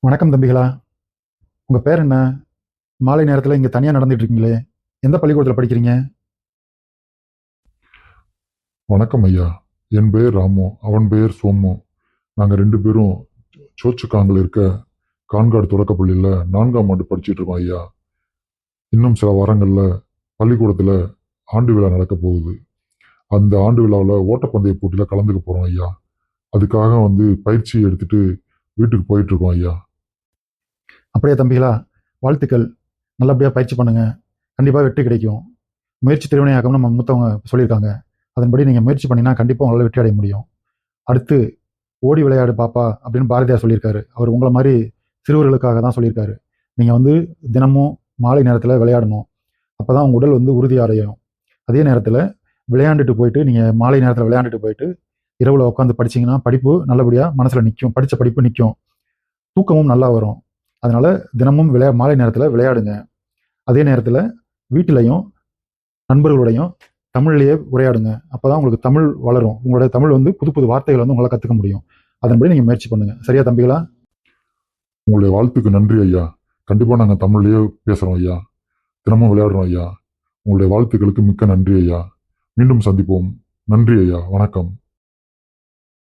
வணக்கம் தம்பிகளா. உங்க பேர் என்ன? மாலை நேரத்துல இங்க தனியா நடந்துட்டு இருக்கீங்களே, எந்த பள்ளிக்கூடத்துல படிக்கிறீங்க? வணக்கம் ஐயா. என் பெயர் ராமு, அவன் பெயர் சோமு. நாங்க ரெண்டு பேரும் சோச்சுக்காங்கில் இருக்க கான்காடு தொடக்கப்பள்ளியில 4ஆம் ஆண்டு படிச்சிட்டு இருக்கோம் ஐயா. இன்னும் சில வாரங்கள்ல பள்ளிக்கூடத்துல ஆண்டு விழா நடக்க போகுது. அந்த ஆண்டு விழாவில் ஓட்டப்பந்தய போட்டியில கலந்துக்க போறோம் ஐயா. அதுக்காக பயிற்சி எடுத்துட்டு வீட்டுக்கு போயிட்டு இருக்கோம் ஐயா. அப்படியே தம்பிகளா, வாழ்த்துக்கள். நல்லபடியா பயிற்சி பண்ணுங்க, கண்டிப்பா வெற்றி கிடைக்கும். முயற்சி திருவினையாக்கம்னு நம்ம மூத்தவங்க சொல்லியிருக்காங்க. அதன்படி நீங்க முயற்சி பண்ணினா கண்டிப்பா உங்களால வெற்றி அடைய முடியும். அடுத்து ஓடி விளையாடு பாப்பா அப்படின்னு பாரதியார் சொல்லியிருக்காரு. அவர் உங்களை மாதிரி சிறுவர்களுக்காக தான் சொல்லியிருக்காரு. நீங்க தினமும் மாலை நேரத்துல விளையாடணும். அப்பதான் உங்க உடல் உறுதி அடையும். அதே நேரத்துல விளையாண்டுட்டு போயிட்டு, நீங்க மாலை நேரத்துல விளையாண்டுட்டு போயிட்டு இரவுல உட்காந்து படிச்சீங்கன்னா படிப்பு நல்லபடியா மனசுல நிற்கும். படிச்ச படிப்பு நிற்கும். தூக்கமும் நல்லா வரும். அதனால தினமும் மாலை நேரத்துல விளையாடுங்க. அதே நேரத்துல வீட்டிலையும் நண்பர்களுடையும் தமிழ்லயே உரையாடுங்க. அப்பதான் உங்களுக்கு தமிழ் வளரும். உங்களுடைய தமிழ் புது புது வார்த்தைகள் உங்களால கத்துக்க முடியும். அதன்படி நீங்க முயற்சி பண்ணுங்க. சரியா தம்பிகளா? உங்களுடைய வாழ்த்துக்கு நன்றி ஐயா. கண்டிப்பா நாங்க தமிழ்லயே பேசுறோம் ஐயா. தினமும் விளையாடுறோம் ஐயா. உங்களுடைய வாழ்த்துக்களுக்கு மிக்க நன்றி ஐயா. மீண்டும் சந்திப்போம். நன்றி ஐயா. வணக்கம்.